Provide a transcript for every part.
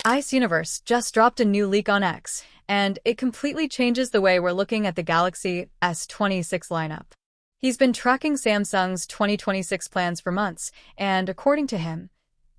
IceUniverse just dropped a new leak on X, and it completely changes the way we're looking at the Galaxy S26 lineup. He's been tracking Samsung's 2026 plans for months, and according to him,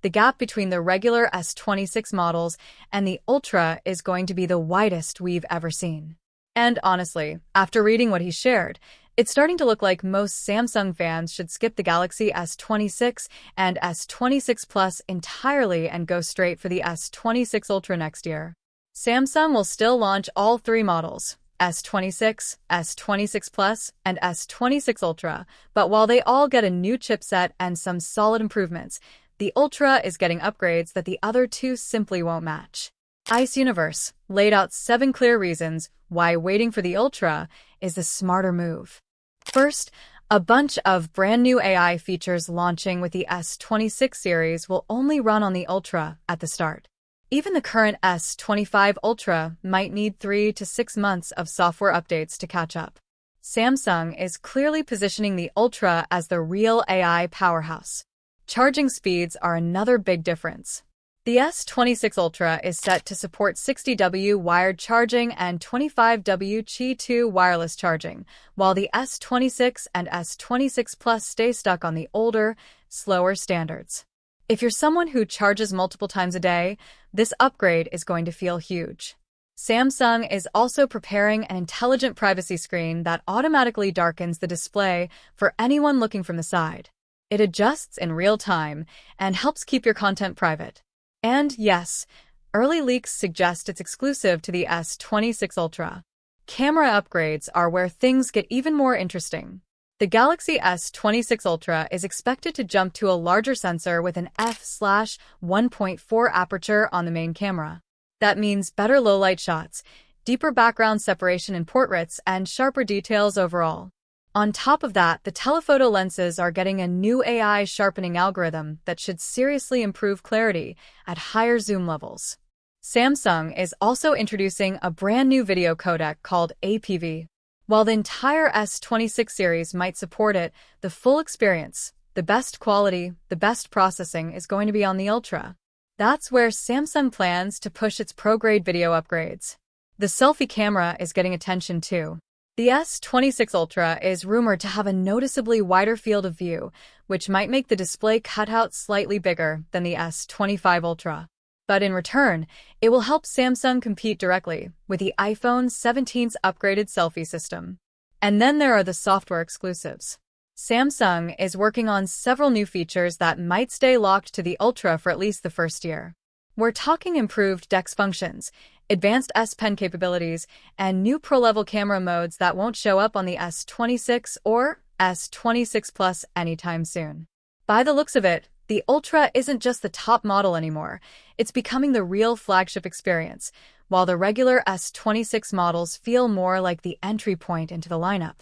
the gap between the regular S26 models and the Ultra is going to be the widest we've ever seen. And honestly, after reading what he shared, it's starting to look like most Samsung fans should skip the Galaxy S26 and S26 Plus entirely and go straight for the S26 Ultra next year. Samsung will still launch all three models, S26, S26 Plus, and S26 Ultra, but while they all get a new chipset and some solid improvements, the Ultra is getting upgrades that the other two simply won't match. IceUniverse laid out 7 clear reasons why waiting for the Ultra is the smarter move. First, a bunch of brand new AI features launching with the S26 series will only run on the Ultra at the start. Even the current S25 Ultra might need 3 to 6 months of software updates to catch up. Samsung is clearly positioning the Ultra as the real AI powerhouse. Charging speeds are another big difference. The S26 Ultra is set to support 60W wired charging and 25W Qi2 wireless charging, while the S26 and S26 Plus stay stuck on the older, slower standards. If you're someone who charges multiple times a day, this upgrade is going to feel huge. Samsung is also preparing an intelligent privacy screen that automatically darkens the display for anyone looking from the side. It adjusts in real time and helps keep your content private. And yes, early leaks suggest it's exclusive to the S26 Ultra. Camera upgrades are where things get even more interesting. The Galaxy S26 Ultra is expected to jump to a larger sensor with an f/1.4 aperture on the main camera. That means better low-light shots, deeper background separation in portraits, and sharper details overall. On top of that, the telephoto lenses are getting a new AI sharpening algorithm that should seriously improve clarity at higher zoom levels. Samsung is also introducing a brand new video codec called APV. While the entire S26 series might support it, the full experience, the best quality, the best processing is going to be on the Ultra. That's where Samsung plans to push its pro-grade video upgrades. The selfie camera is getting attention too. The S26 Ultra is rumored to have a noticeably wider field of view, which might make the display cutout slightly bigger than the S25 Ultra. But in return, it will help Samsung compete directly with the iPhone 17's upgraded selfie system. And then there are the software exclusives. Samsung is working on several new features that might stay locked to the Ultra for at least the first year. We're talking improved DeX functions, advanced S Pen capabilities, and new pro-level camera modes that won't show up on the S26 or S26 Plus anytime soon. By the looks of it, the Ultra isn't just the top model anymore, it's becoming the real flagship experience, while the regular S26 models feel more like the entry point into the lineup.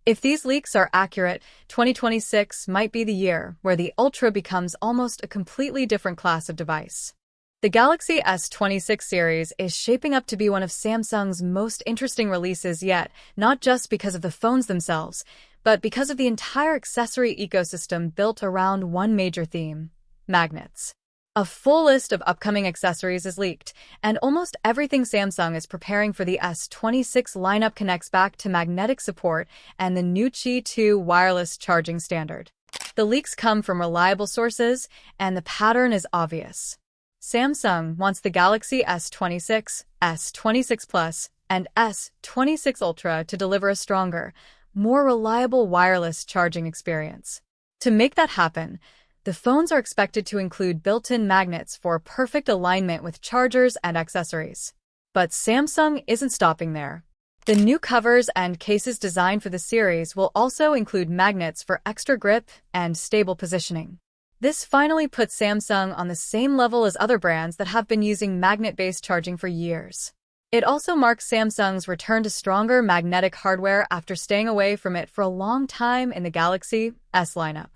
If these leaks are accurate, 2026 might be the year where the Ultra becomes almost a completely different class of device. The Galaxy S26 series is shaping up to be one of Samsung's most interesting releases yet, not just because of the phones themselves, but because of the entire accessory ecosystem built around one major theme: magnets. A full list of upcoming accessories is leaked, and almost everything Samsung is preparing for the S26 lineup connects back to magnetic support and the new Qi2 wireless charging standard. The leaks come from reliable sources, and the pattern is obvious. Samsung wants the Galaxy S26, S26 Plus, and S26 Ultra to deliver a stronger, more reliable wireless charging experience. To make that happen, the phones are expected to include built-in magnets for perfect alignment with chargers and accessories. But Samsung isn't stopping there. The new covers and cases designed for the series will also include magnets for extra grip and stable positioning. This finally puts Samsung on the same level as other brands that have been using magnet-based charging for years. It also marks Samsung's return to stronger magnetic hardware after staying away from it for a long time in the Galaxy S lineup.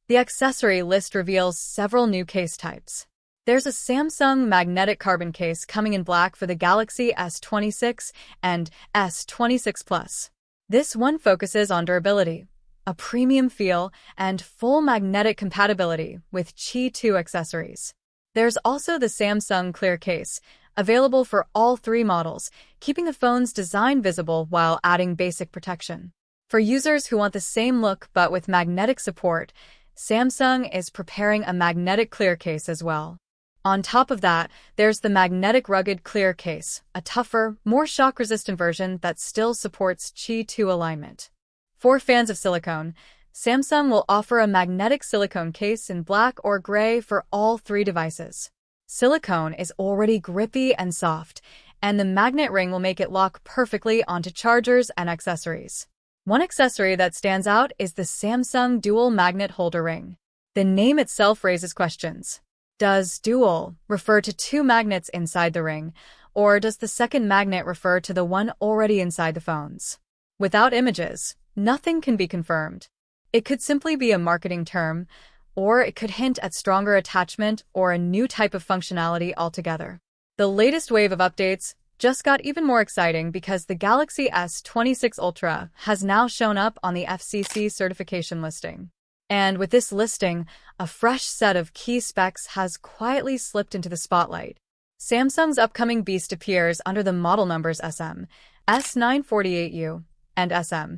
The accessory list reveals several new case types. There's a Samsung magnetic carbon case coming in black for the Galaxy S26 and S26 Plus. This one focuses on durability, a premium feel, and full magnetic compatibility with Qi2 accessories. There's also the Samsung Clear case, available for all three models, keeping the phone's design visible while adding basic protection. For users who want the same look but with magnetic support, Samsung is preparing a magnetic clear case as well. On top of that, there's the magnetic rugged clear case, a tougher, more shock-resistant version that still supports Qi 2 alignment. For fans of silicone, Samsung will offer a magnetic silicone case in black or gray for all three devices. Silicone is already grippy and soft, and the magnet ring will make it lock perfectly onto chargers and accessories. One accessory that stands out is the Samsung Dual Magnet Holder Ring. The name itself raises questions. Does dual refer to two magnets inside the ring, or does the second magnet refer to the one already inside the phones? Without images, nothing can be confirmed. It could simply be a marketing term, or it could hint at stronger attachment or a new type of functionality altogether. The latest wave of updates just got even more exciting because the Galaxy S26 Ultra has now shown up on the FCC certification listing. And with this listing, a fresh set of key specs has quietly slipped into the spotlight. Samsung's upcoming beast appears under the model numbers SM, S948U, and SM,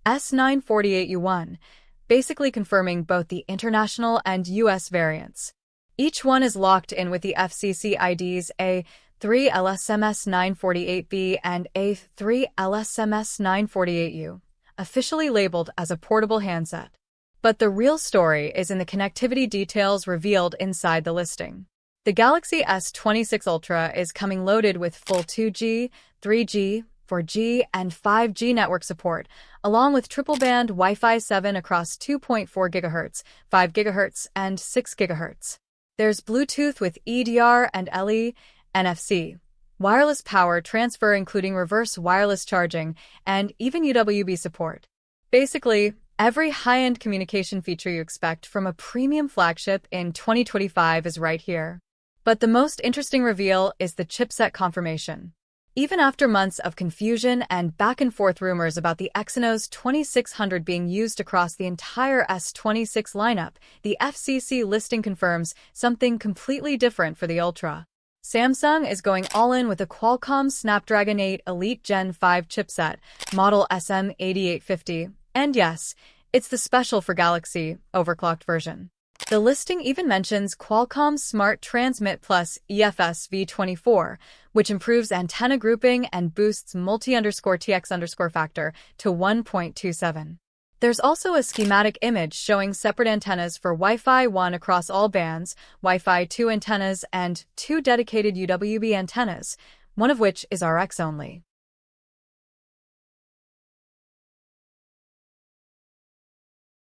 S948U1, basically confirming both the international and US variants. Each one is locked in with the FCC IDs A3LSMS948B and A3LSMS948U, officially labeled as a portable handset. But the real story is in the connectivity details revealed inside the listing. The Galaxy S26 Ultra is coming loaded with full 2G, 3G, 4G, and 5G network support, along with triple-band Wi-Fi 7 across 2.4 GHz, 5 GHz, and 6 GHz. There's Bluetooth with EDR and LE, NFC, wireless power transfer including reverse wireless charging, and even UWB support. Basically, every high-end communication feature you expect from a premium flagship in 2025 is right here. But the most interesting reveal is the chipset confirmation. Even after months of confusion and back-and-forth rumors about the Exynos 2600 being used across the entire S26 lineup, the FCC listing confirms something completely different for the Ultra. Samsung is going all in with a Qualcomm Snapdragon 8 Elite Gen 5 chipset, model SM8850, and yes, it's the special for Galaxy, overclocked version. The listing even mentions Qualcomm's Smart Transmit Plus EFS V24, which improves antenna grouping and boosts multi_TX_ factor to 1.27. There's also a schematic image showing separate antennas for Wi-Fi 1 across all bands, Wi-Fi 2 antennas, and 2 dedicated UWB antennas, one of which is RX only.